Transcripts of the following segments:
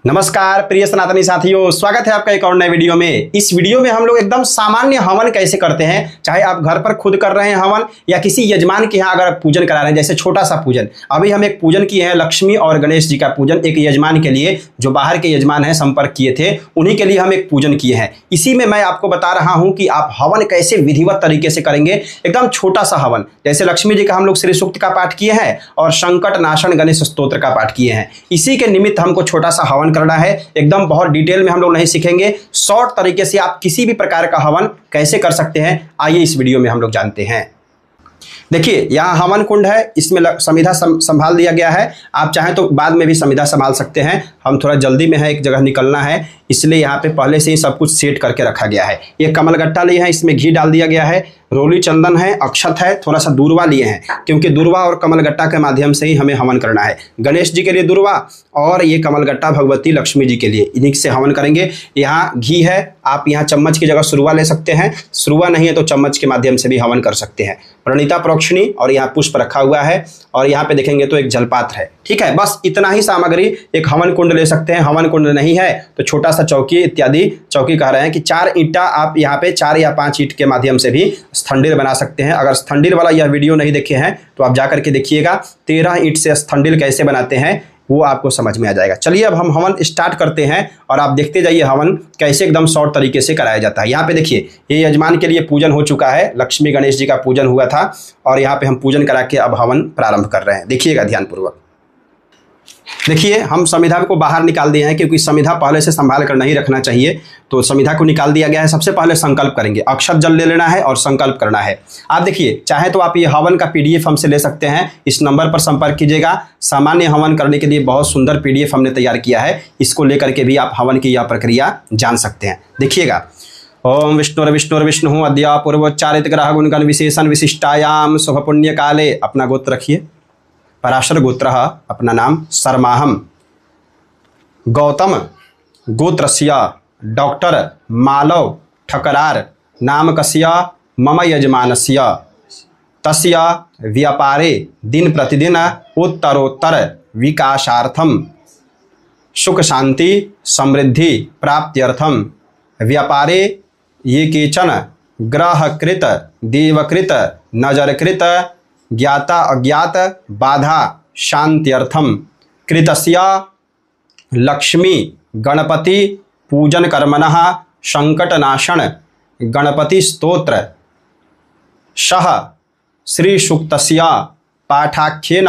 नमस्कार प्रिय सनातनी साथियों, स्वागत है आपका एक और नए वीडियो में। इस वीडियो में हम लोग एकदम सामान्य हवन कैसे करते हैं, चाहे आप घर पर खुद कर रहे हैं हवन या किसी यजमान के यहाँ अगर आप पूजन करा रहे हैं, जैसे छोटा सा पूजन। अभी हम एक पूजन किए हैं लक्ष्मी और गणेश जी का पूजन, एक यजमान के लिए जो बाहर के यजमान हैं संपर्क किए थे, उन्हीं के लिए हम एक पूजन किए हैं। इसी में मैं आपको बता रहा हूँ कि आप हवन कैसे विधिवत तरीके से करेंगे। एकदम छोटा सा हवन, जैसे लक्ष्मी जी का हम लोग श्री सूक्त का पाठ किए हैं और संकट नाशन गणेश स्तोत्र का पाठ किए हैं। इसी के निमित्त हमको छोटा सा हवन करना है। एकदम बहुत डिटेल में हम लोग नहीं सीखेंगे, शॉर्ट तरीके से आप किसी भी प्रकार का हवन कैसे कर सकते हैं, आइए इस वीडियो में हम लोग जानते हैं। देखिए यहाँ हवन कुंड है, इसमें समिधा संभाल दिया गया है। आप चाहें तो बाद में भी समिधा संभाल सकते हैं। हम थोड़ा जल्दी में है, एक जगह निकलना है, इसलिए यहाँ पे पहले से ही सब कुछ सेट करके रखा गया है। ये कमलगट्टा लिए हैं, इसमें घी डाल दिया गया है, रोली चंदन है, अक्षत है, थोड़ा सा दूर्वा लिए हैं, क्योंकि दूर्वा और कमलगट्टा के माध्यम से ही हमें हवन करना है। गणेश जी के लिए दूर्वा और ये कमलगट्टा भगवती लक्ष्मी जी के लिए, इन्हीं से हवन करेंगे। यहाँ घी है, आप यहाँ चम्मच की जगह सुरुआ ले सकते हैं, सुरुआ नहीं है तो चम्मच के माध्यम से भी हवन कर सकते हैं। प्रणीता प्रोक्षणी और यहाँ पुष्प रखा हुआ है और यहाँ पे देखेंगे तो एक जलपात्र है। ठीक है, बस इतना ही सामग्री। एक हवन कुंड ले सकते हैं, हवन कुंड नहीं है तो छोटा सा चौकी इत्यादि। चौकी कह रहे हैं कि 4 ईंटा आप यहाँ पे 4 या 5 ईंट के माध्यम से भी स्थंडिल बना सकते हैं। अगर स्थंडिल वाला यह वीडियो नहीं देखे हैं तो आप जाकर के देखिएगा, 13 ईंट से स्थंडिल कैसे बनाते हैं वो आपको समझ में आ जाएगा। चलिए अब हम हवन स्टार्ट करते हैं और आप देखते जाइए हवन कैसे एकदम शॉर्ट तरीके से कराया जाता है। यहाँ पे देखिए ये यजमान के लिए पूजन हो चुका है, लक्ष्मी गणेश जी का पूजन हुआ था और यहाँ पे हम पूजन करा के अब हवन प्रारंभ कर रहे हैं। देखिएगा ध्यानपूर्वक। देखिए हम समिधा को बाहर निकाल दिए हैं, क्योंकि समिधा पहले से संभाल कर नहीं रखना चाहिए, तो समिधा को निकाल दिया गया है। सबसे पहले संकल्प करेंगे, अक्षत जल ले लेना है और संकल्प करना है। आप देखिए चाहे तो आप ये हवन का PDF हमसे ले सकते हैं, इस नंबर पर संपर्क कीजिएगा। सामान्य हवन करने के लिए बहुत सुंदर PDF हमने तैयार किया है, इसको लेकर के भी आप हवन की यह प्रक्रिया जान सकते हैं। देखिएगा, ओम विष्णुर्विष्णु अद्या पूर्वोच्चारित ग्रह गुणगण विशेषण विशिष्टायाम शुभ पुण्य काले। अपना गोत्र रखिए, पराशर गोत्र, अपना नाम शर्माहम, गौतम गोत्रस्य डॉक्टर मालव ठकरार नामकस्य मम यजमानस्य तस्य व्यापारे दिन प्रतिदिन उत्तरोत्तर विकासार्थम सुख शांति समृद्धि प्राप्त्यर्थम व्यापारे ये केचन ग्रहकृत देवकृत नजरकृत ज्ञाता अज्ञात बाधा शांत्यर्थम कृतस्य लक्ष्मी गणपति पूजन कर्मणः संकटनाशन गणपति स्तोत्र सह श्री सूक्तस्य पाठाख्येन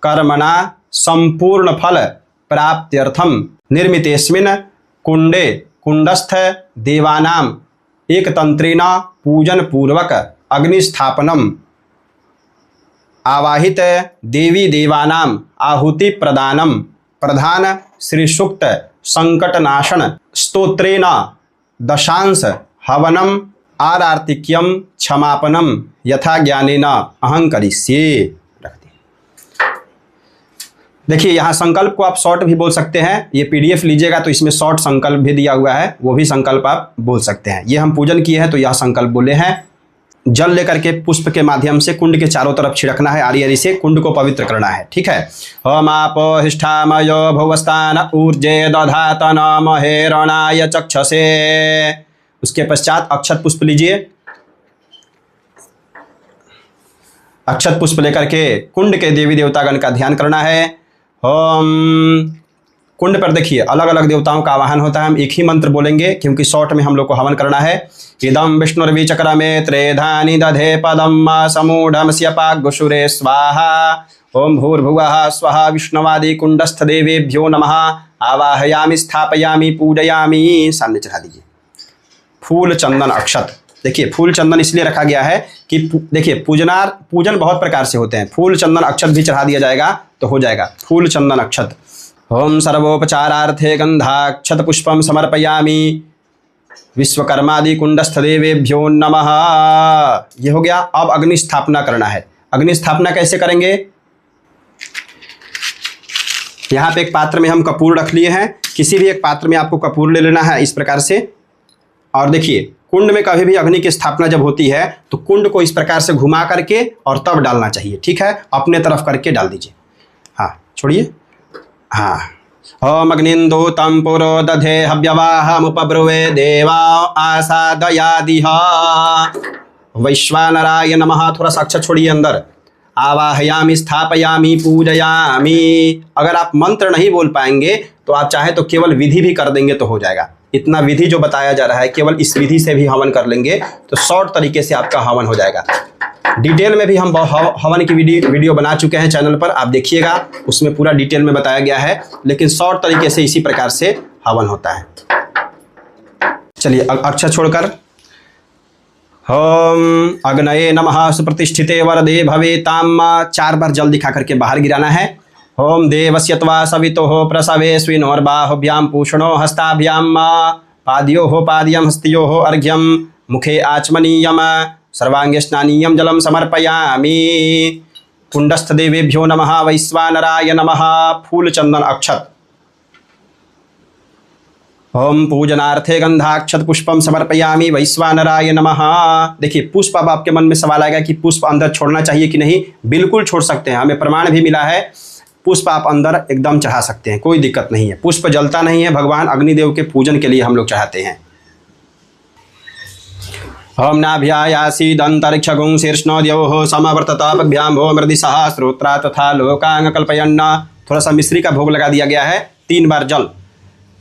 कर्मणा संपूर्ण फल प्राप्त्यर्थम निर्मितेस्मिन् कुंडे कुंडस्थ देवानाम एकतंत्रेण पूजन पूर्वक अग्निस्थापनम आवाहित देवी देवानाम आहुति प्रदानम प्रधान श्री सूक्त संकटनाशन स्तोत्रेण दशांश हवनम आरार्तिक्यम क्षमापनम यथा ज्ञानेन अहं करिष्ये। रख दिए। देखिए यहाँ संकल्प को आप शॉर्ट भी बोल सकते हैं, ये PDF लीजिएगा तो इसमें शॉर्ट संकल्प भी दिया हुआ है, वो भी संकल्प आप बोल सकते हैं। ये हम पूजन किए हैं तो यह संकल्प बोले हैं। जल लेकर के पुष्प के माध्यम से कुंड के चारों तरफ छिड़कना है, आरी आरी से कुंड को पवित्र करना है। ठीक है, हम आप हिष्ठामयो भुवस्थान ऊर्जे दधात नमहे रणाय चक्षसे। उसके पश्चात अक्षत पुष्प लीजिए, अक्षत पुष्प लेकर के कुंड के देवी देवतागण का ध्यान करना है। हम कुंड पर देखिए अलग अलग देवताओं का आवाहन होता है, हम एक ही मंत्र बोलेंगे क्योंकि शॉर्ट में हम लोग को हवन करना है। इदम विष्णुर्विचक्रमे त्रेधानि दधे पदम समूढ़मस्य पाग्गुशुरे स्वाहा। ओम भूर्भुवः स्वः विष्णुवादि कुंडस्थ देवेभ्यो नमः। आवाहयामि स्थापयामि पूजयामि। सामने चढ़ा दीजिए फूल चंदन अक्षत। देखिए फूल चंदन इसलिए रखा गया है कि देखिए पूजन बहुत प्रकार से होते हैं, फूल चंदन अक्षत भी चढ़ा दिया जाएगा तो हो जाएगा फूल चंदन अक्षत। ओम सर्वोपचारार्थे गंधाक्षत पुष्पम समर्पयामि विश्वकर्मादि कुंडस्थ देवेभ्यो नमः। ये हो गया। अब अग्नि स्थापना करना है। अग्नि स्थापना कैसे करेंगे, यहाँ पे एक पात्र में हम कपूर रख लिए हैं, किसी भी एक पात्र में आपको कपूर ले लेना है इस प्रकार से। और देखिए कुंड में कभी भी अग्नि की स्थापना जब होती है तो कुंड को इस प्रकार से घुमा करके और तब डालना चाहिए। ठीक है, अपने तरफ करके डाल दीजिए। हाँ छोड़िए, हाँ ओम अग्निन्दूतं पुरो दधे हव्यवाहमुपब्रुवे देवा आसादयादिह। वैश्वानराय नमः। थोड़ा सा अक्षर छोड़िए अंदर। आवाहयामि स्थापयामि पूजयामि। अगर आप मंत्र नहीं बोल पाएंगे तो आप चाहे तो केवल विधि भी कर देंगे तो हो जाएगा। इतना विधि जो बताया जा रहा है केवल इस विधि से भी हवन कर लेंगे तो शॉर्ट तरीके से आपका हवन हो जाएगा। डिटेल में भी हम हवन की वीडियो बना चुके हैं चैनल पर, आप देखिएगा, उसमें पूरा डिटेल में बताया गया है, लेकिन शॉर्ट तरीके से इसी प्रकार से हवन होता है। चलिए अक्षर छोड़कर ओम अग्नये नमः सुप्रतिष्ठिते वरदे भवेताम 4 बार जल दिखा करके बाहर गिराना है। ओम देवस्यत्वा सवितोः प्रसवेस्विनोर्बाहुभ्यां पूषणो हस्ताभ्यां पाद्योः पाद्यं हस्त्योः अर्घ्यं मुखे आचमनीयम सर्वांगे स्नानीयम जलम समर्पयामि। कुंडस्थ देवेभ्यो नमः। वैश्वानराय नमः। फूल चंदन अक्षत। ओम पूजनार्थे गंधाक्षत पुष्पम समर्पयामि वैश्वानराय नमः। देखिए पुष्प, अब आपके मन में सवाल आएगा कि पुष्प अंदर छोड़ना चाहिए कि नहीं। बिल्कुल छोड़ सकते हैं, हमें प्रमाण भी मिला है। पुष्प आप अंदर एकदम चढ़ा सकते हैं, कोई दिक्कत नहीं है। पुष्प जलता नहीं है, भगवान अग्निदेव के पूजन के लिए हम लोग चढ़ाते हैं। ओम नाभ्यायासीदंतरिक्षगुं शीर्ष्णोद्योः समवर्तताभ्यां भो मृदि सहस्रोत्रा तथा लोकांग कल्पयन्न। थोड़ा सा मिश्री का भोग लगा दिया गया है। 3 बार जल।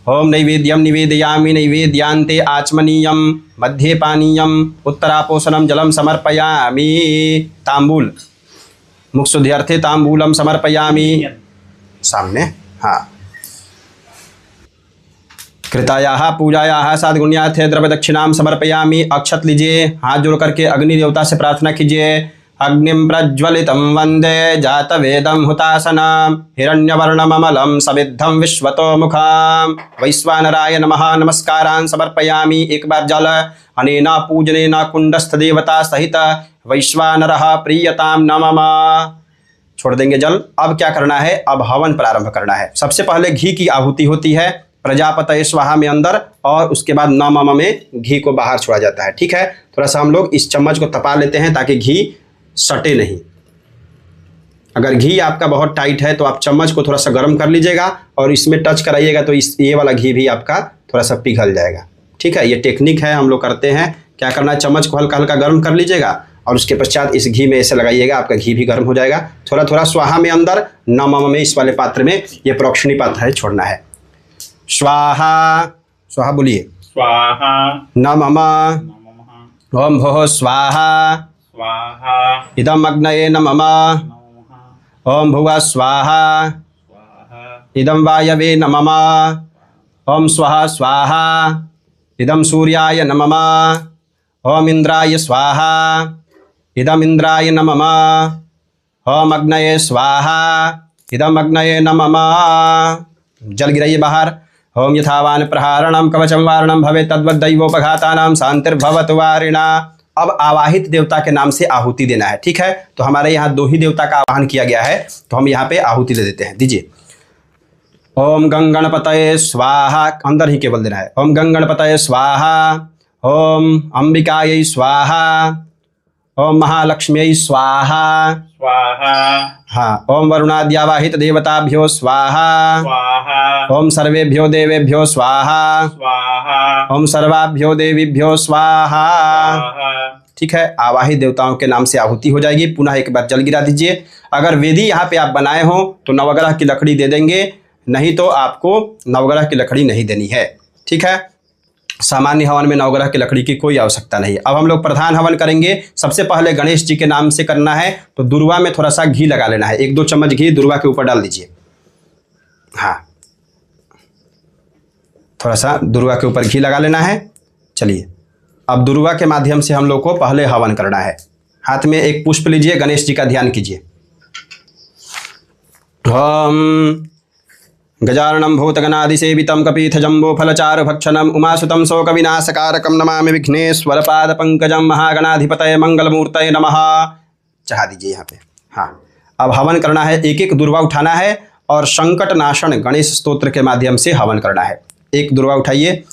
ओम नैवेद्यम निवेदयामि नैवेद्यांते आचमनीयम मध्ये पानीयम उत्तरापोषणम जलम समर्पयामि। तांबूल, मुख शुद्ध्यर्थे तांबूलम समर्पयामि। सामने, हाँ। कृतायाः पूजायाः साधगुण्यार्थे द्रव्य दक्षिणाम समर्पयामि। अक्षत लीजिए, हाथ जोड़ करके अग्नि देवता से प्रार्थना कीजिए। अग्निम प्रज्वलितं वंदे जातवेदं हुतासनां हिरण्यवर्णममलं सविद्धं विश्वतो मुखां। वैश्वानराय नमः। नमस्कारान् समर्पयामि। 1 बार जल। अनेन पूजनेन कुंडस्थ देवता सहित वैश्वानरः प्रीयतां नमः। छोड़ देंगे जल। अब क्या करना है, अब हवन प्रारंभ करना है। सबसे पहले घी की आहुति होती है प्रजापतये स्वाहा में अंदर, और उसके बाद नमः में घी को बाहर छोड़ा जाता है। ठीक है, थोड़ा सा हम लोग इस चम्मच को तपा लेते हैं ताकि घी सटे नहीं। अगर घी आपका बहुत टाइट है तो आप चम्मच को थोड़ा सा गर्म कर लीजिएगा और इसमें टच कराइएगा तो ये वाला घी भी आपका थोड़ा सा पिघल जाएगा। ठीक है, ये टेक्निक है, हम लोग करते हैं। क्या करना है, चम्मच को हल्का हल्का गर्म कर लीजिएगा और उसके पश्चात इस घी में ऐसे लगाइएगा, आपका घी भी गर्म हो जाएगा। थोड़ा थोड़ा स्वाहा में अंदर, नमः में इस वाले पात्र में, ये प्रोक्षणी पात्र है, छोड़ना है। स्वाहा, स्वाहा बोलिए। स्वाहा। नमः। ओम भोः स्वाहा। स्वाहा। इदम अग्नये नमः। ओम भुवः स्वाहा। इदम वायवे नमः। ओम स्वः स्वाहा। इदम सूर्याय नमः। ओम इंद्राय स्वाहा। इदम इंद्राय नमः। ओम अग्नये स्वाहा। इदम अग्नये नमः। जल गिराइए बाहर। ओम यथावान प्रहारणम कवचम वारणम भवे तद्वत् दैवोपघातानां शांतिर्भवतु वारिणा। अब आवाहित देवता के नाम से आहुति देना है। ठीक है, तो हमारे यहाँ 2 ही देवता का आवाहन किया गया है, तो हम यहाँ पे आहुति दे देते हैं। दीजिए। ओम गंगणपतये स्वाहा। अंदर ही केवल देना है। ओम गंगणपतये स्वाहा। ओम अंबिकायै स्वाहा। ओम महालक्ष्म्यै स्वाहा। स्वाहा। हाँ। ओम वरुणाद्यावाहित देवताभ्यो स्वाहा। स्वाहा। ओम सर्वेभ्यो देवेभ्यो स्वाहा। स्वाहा। ओम सर्वाभ्यो देवीभ्यो स्वाहा। स्वाहा। ठीक है, आवाहित देवताओं के नाम से आहुति हो जाएगी। पुनः 1 बार जल गिरा दीजिए। अगर वेदी यहाँ पे आप बनाए हो तो नवग्रह की लकड़ी दे देंगे, नहीं तो आपको नवग्रह की लकड़ी नहीं देनी है। ठीक है, सामान्य हवन में नवग्रह की लकड़ी की कोई आवश्यकता नहीं है। अब हम लोग प्रधान हवन करेंगे। सबसे पहले गणेश जी के नाम से करना है, तो दुर्वा में थोड़ा सा घी लगा लेना है। 1-2 चम्मच घी दुर्वा के ऊपर डाल दीजिए। हाँ, थोड़ा सा दुर्वा के ऊपर घी लगा लेना है। चलिए, अब दुर्वा के माध्यम से हम लोग को पहले हवन करना है। हाथ में एक पुष्प लीजिए, गणेश जी का ध्यान कीजिए। ओम गजाननं भूतगणादिसेवितं कपीथजम्बोफलचारुभक्षणम् उमासुतं शोकविनाशकारकं नमामि विघ्नेश्वरपादपङ्कजं महागणाधिपतये मंगलमूर्तये नमः। चढ़ा दीजिए यहाँ पे। हाँ, अब हवन करना है। 1-1 दुर्वा उठाना है और संकट नाशन गणेश स्तोत्र के माध्यम से हवन करना है। 1 दुर्वा उठाइए।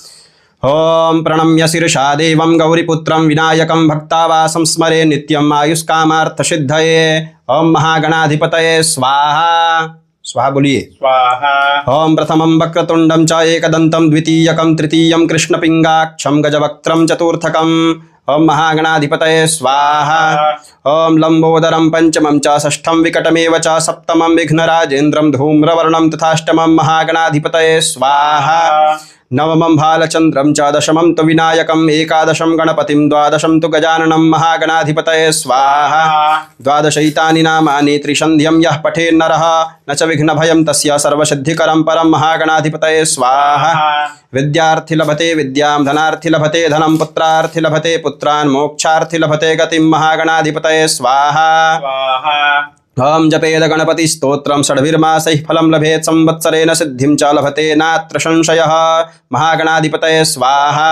ओम प्रणम्य शीर्षा देवं गौरीपुत्रं विनायकं भक्तावासं स्मरे नित्यं आयुष्कामार्थसिद्धये। ओम महागणाधिपतये स्वाहा। स्वाहा बोलिए। स्वाहा। ओम प्रथमं वक्रतुंडं च एकदंतं द्वितीयकं तृतीयं कृष्णपिंगाक्षं गजवक्त्रं चतुर्थकं ओम महागणाधिपतये स्वाहा। ओम लंबोदरं पंचमं च षष्ठं विकटमेव च सप्तमं विघ्नराजेन्द्रं धूम्रवर्णं तथाष्टमं महागणाधिपतये स्वाहा। नवमं भालचंद्रं च दशमं तु विनायकं एकादशं गणपतिं द्वादशं तु गजाननं महागणाधिपतये स्वाहा। द्वादशैतानि नामानि त्रिसन्ध्यं यः पठेन्नरः न च विघ्नभयं तस्य सर्वसिद्धिकरं परं महागणाधिपतये स्वाहा। विद्यार्थी लभते विद्यां धनार्थी लभते धनं पुत्रार्थी लभते पुत्रान् मोक्षार्थी लभते गतिं महागणाधिपतये स्वाहा। ओम जपेद गणपति स्तोत्रम षड्भिर्मासैः फलं लभेत् संवत्सरेण सिद्धिं च लभते नात्र संशयः महागणाधिपतये स्वाहा।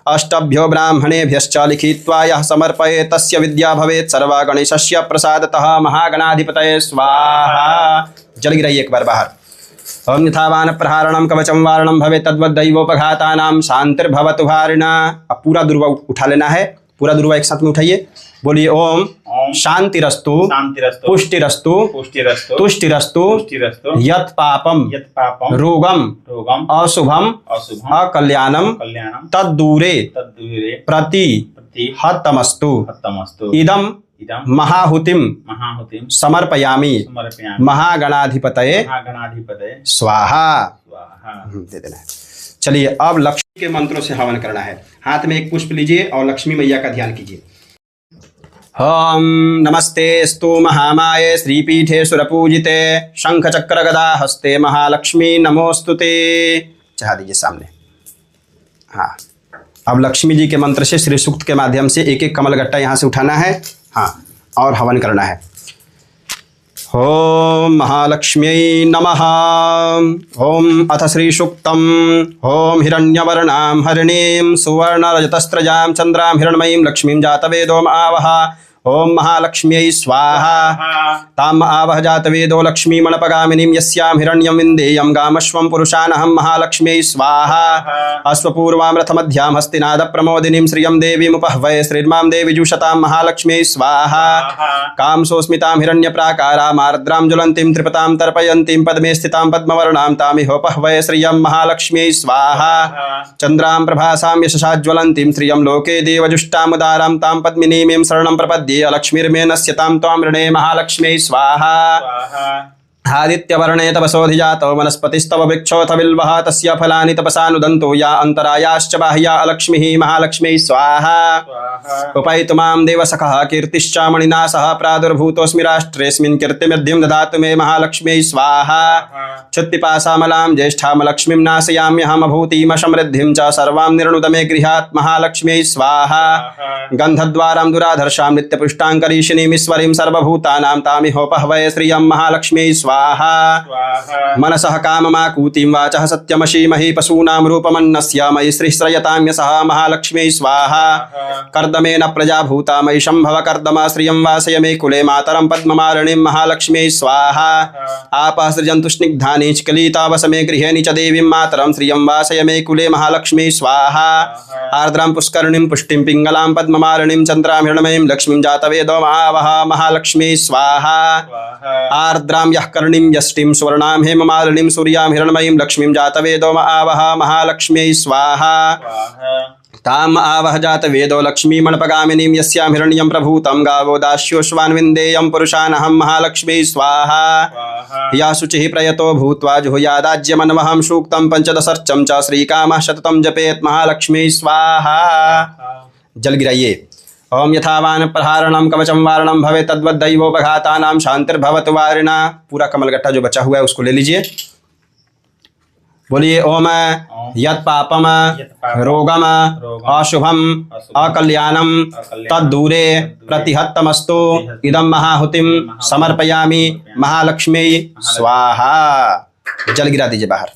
अष्टभ्यो ब्राह्मणेभ्यश्च लिखित्वा यः समर्पयेत् तस्य विद्या भवेत् सर्वा गणेशस्य प्रसादतः महागणाधिपतये स्वाहा। जल गिराइए एक बार बाहर। ओम यथावान प्रहारणं कवचं वारणं भवेत् तद्वद्दैवोपघातानां शांतिर्भवतु भारिणा। अब पूरा दुर्वा उठा लेना है, पूरा दुर्वा एक साथ में उठाइए, बोलिए ओम शांतिरस्तु पुष्टिरस्तु तुष्टिरस्तु यत् पापम रोगम अशुभम अकल्याणम तद्दूरे प्रति हतमस्तु इदम महाहुतिम समर्पयामि महागणाधिपतये स्वाहा। दे देना है। चलिए अब लक्ष्मी के मंत्रों से हवन करना है। हाथ में एक पुष्प लीजिए और लक्ष्मी मैया का ध्यान कीजिए। ओम नमस्तेस्तु महामाये श्रीपीठे सुरपूजिते शंख चक्र गदा हस्ते महालक्ष्मी नमोस्तुते। चढ़ा दीजिए सामने। हाँ, अब लक्ष्मी जी के मंत्र से श्री सूक्त के माध्यम से एक एक कमल गट्टा यहाँ से उठाना है। हाँ, और हवन करना है। ओम महालक्ष्म्यै नमः। ओम अथ श्री सूक्तम। ओम हिरण्यवर्णां हरिणीं सुवर्णरजतस्रजां चंद्रां हिरण्मयीं लक्ष्मीं जातवेदोम आवह। ओम महालक्ष्म्यै स्वाहा। ताम आवह जातवेदो लक्ष्मीमणपगामिनीं यस्यां हिरण्यं विन्देयं गामश्वं पुरुषानहं महालक्ष्म्यै स्वाहा। अश्वपूर्वां रथमध्यां हस्तिनादप्रमोदिनीं श्रियं देवीमुपह्वये श्रीर्मां देवी जुषतां महालक्ष्म्यै स्वाहा। कामसोस्मितां हिरण्यप्राकाराम् आर्द्रां ज्वलन्तीं त्रिपतां तर्पयन्तीं पद्मे स्थितां पद्मवर्णां तामिहोपह्वये श्रियं महालक्ष्म्यै स्वाहा। चन्द्रां प्रभासां यशसाज्ज्वलन्तीं श्रियं लोके देवजुष्टामुदारां तां पद्मिनीं शरणं प्रपद्ये लक्ष्मीर्मेनस्यतां त्वां वृणे महालक्ष्म्यै स्वाहा। आदित्यवर्णे तपसोऽधिजातो वनस्पतिस्तव वृक्षोऽथ बिल्वः तस्य फलानि तपसानुदन्तो या अन्तरायाश्च बाह्या अलक्ष्मीः महालक्ष्म्यै स्वाहा। उपैतु मां देवसखः कीर्तिश्च मणिना सह प्रादुर्भूतोऽस्मि राष्ट्रेऽस्मिन् कीर्तिमिद्धिं ददातु मे महालक्ष्म्यै स्वाहा। क्षुत्पिपासामलां ज्येष्ठामलक्ष्मीं नाशयाम्यहमभूतिं समृद्धिं च सर्वां निर्णुद मे गृहात् महालक्ष्म्यै स्वाहा। गन्धद्वारां दुराधर्षां नित्यपुष्टाङ्करीशिनीं ईश्वरीं सर्वभूतानां तामिहोपह्वये श्रियं महालक्ष्म्यै स्वाहा। मनसः काममाकूतिं वाचः सत्यमशीमहि पशूनां रूपमन्नस्य मयि श्रीश्रयतां यशः महालक्ष्म्यै स्वाहा। कर्दमेन प्रजा भूता मयि शम्भव कर्दमा श्रियं वासय मे कुले मातरं पद्ममालिनीं महालक्ष्म्यै स्वाहा। आपः सृजन्तु स्निग्धानि चिकलितावस मे गृहेणि च देवीं मातरं श्रियं वासय मे कुले महालक्ष्म्यै स्वाहा। आर्द्रां पुष्करिणीं पुष्टिं पिङ्गलां पद्ममालिनीं चन्द्रां हिरण्मयीं लक्ष्मीं जातवेदो आवह महालक्ष्म्यै स्वाहा। आर्द्रां यः कर्णीं यष्टिं सुवर्णां हेममालिनीं सूर्यां हिरण्मयीं लक्ष्मीं जातवेदो आवह महालक्ष्म्यै स्वाहा। ताम आवह जातवेदो लक्ष्मीमणपगामिनीं यस्यां हिरण्यं प्रभूतं गावो दास्योश्वान् विन्देयं पुरुषानहं महालक्ष्म्यै स्वाहा। या शुचिः प्रयतो भूत्वा जुहुयादाज्यमन्वहं सूक्तं पंचदशर्चं च श्रीकामः सततं जपेत् महालक्ष्म्यै स्वाहा। जल गिराइए। ओम यथावान प्रहारणं कवचं वारणं भवेत् तद्वद्दैवोपघातानां शांतिर्भवतु वारिणा। पूरा कमल गट्टा जो बचा हुआ है उसको ले लीजिए, बोलिए ओम यत् पापम रोगम अशुभम अकल्याणम तद्दूरे प्रतिहतमस्तु इदं महाहुतिं समर्पयामि महालक्ष्म्यै स्वाहा। जल गिरा दीजिए बाहर।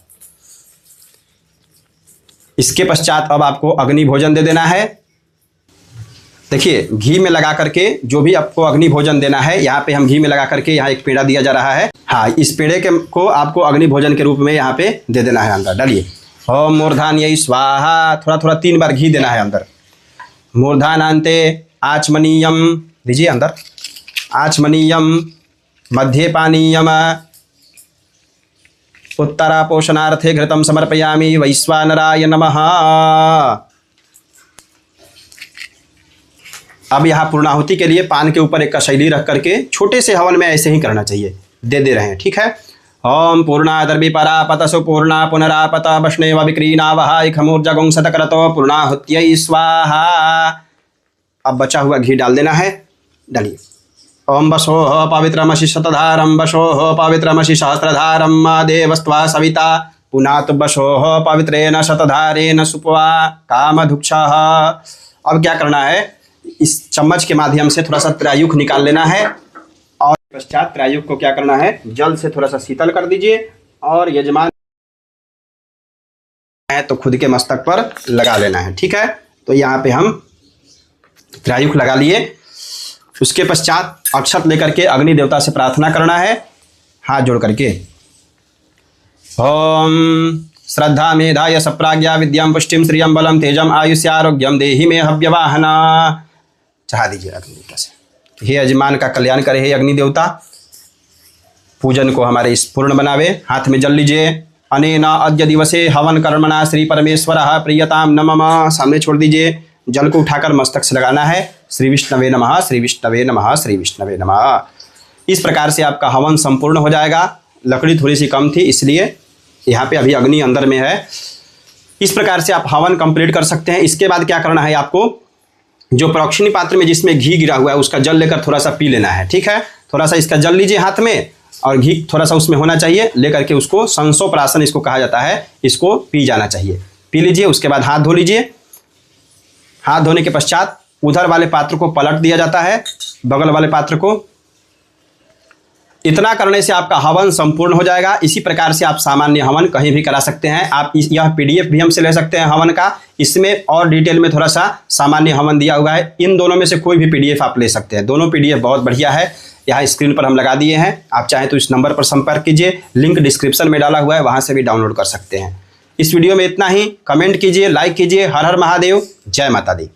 इसके पश्चात अब आपको अग्नि भोजन दे देना है। देखिए, घी में लगा करके जो भी आपको अग्नि भोजन देना है, यहाँ पे हम घी में लगा करके यहाँ एक पेड़ा दिया जा रहा है। हाँ, इस पेड़े के को आपको अग्नि भोजन के रूप में यहाँ पे दे देना है। अंदर डालिए। ओम मूर्धान्यै स्वाहा। थोड़ा थोड़ा 3 बार घी देना है अंदर। मूर्धानान्ते आचमनीयम दीजिए अंदर। आचमनीयम मध्ये पानीयम उत्तरा पोषणार्थे घृतं समर्पयामि वैश्वानराय नमः। अब यहाँ पूर्णाहुति के लिए पान के ऊपर एक कशैली रख करके छोटे से हवन में ऐसे ही करना चाहिए, दे रहे हैं, ठीक है। ओम पूर्णादर्भि परापत सुपूर्णा पुनरापत वष्णेव विक्रीना वहाय खमूर्जगुं शतक्रतो पूर्णाहुत्यै स्वाहा। अब बचा हुआ घी डाल देना है, डालिए। ओम वसोः पवित्रमसि शतधारं वसोः पवित्रमसि सहस्रधारं देवस्त्वा सविता पुनातु वसोः पवित्रेण शतधारेण सुपवा कामधुक्षः। अब क्या करना है, इस चम्मच के माध्यम से थोड़ा सा त्रायुक निकाल लेना है और पश्चात त्रायुक को क्या करना है, जल से थोड़ा सा शीतल कर दीजिए और यजमान है तो खुद के मस्तक पर लगा लेना है, ठीक है। तो यहाँ पे हम त्रायुक लगा लिए। उसके पश्चात अक्षत लेकर के अग्नि देवता से प्रार्थना करना है, हाथ जोड़ करके। ओम श्रद्धा मेधाय सप्राज्ञा विद्याम पुष्टिम श्रियम बलम तेजम आयुष्य आरोग्यम देहि में हव्यवाहना। चढ़ा दीजिए अग्नि देवता से। हे यजमान का कल्याण करे हे अग्नि देवता, पूजन को हमारे इस पूर्ण बनावे। हाथ में जल लीजिए। अनेन अद्य दिवसे हवन कर्मणा श्री परमेश्वरः प्रियताम नमः। सामने छोड़ दीजिए। जल को उठाकर मस्तक से लगाना है। श्री विष्णवे नमः, श्री विष्णवे नमः, श्री विष्णवे नमः। इस प्रकार से आपका हवन संपूर्ण हो जाएगा। लकड़ी थोड़ी सी कम थी इसलिए यहाँ पे अभी अग्नि अंदर में है। इस प्रकार से आप हवन कंप्लीट कर सकते हैं। इसके बाद क्या करना है, आपको जो प्रोक्षिणी पात्र में जिसमें घी गिरा हुआ है उसका जल लेकर थोड़ा सा पी लेना है, ठीक है। थोड़ा सा इसका जल लीजिए हाथ में और घी थोड़ा सा उसमें होना चाहिए, लेकर के उसको संसोप्राशन इसको कहा जाता है, इसको पी जाना चाहिए। पी लीजिए। उसके बाद हाथ धो लीजिए। हाथ धोने के पश्चात उधर वाले पात्र को पलट दिया जाता है, बगल वाले पात्र को। इतना करने से आपका हवन संपूर्ण हो जाएगा। इसी प्रकार से आप सामान्य हवन कहीं भी करा सकते हैं। आप यह पीडीएफ भी हमसे ले सकते हैं हवन का। इसमें और डिटेल में थोड़ा सा सामान्य हवन दिया हुआ है। इन दोनों में से कोई भी पीडीएफ आप ले सकते हैं। दोनों पीडीएफ बहुत बढ़िया है। यहाँ स्क्रीन पर हम लगा दिए हैं। आप चाहें तो इस नंबर पर संपर्क कीजिए। लिंक डिस्क्रिप्शन में डाला हुआ है, वहाँ से भी डाउनलोड कर सकते हैं। इस वीडियो में इतना ही। कमेंट कीजिए, लाइक कीजिए। हर हर महादेव, जय माता दी।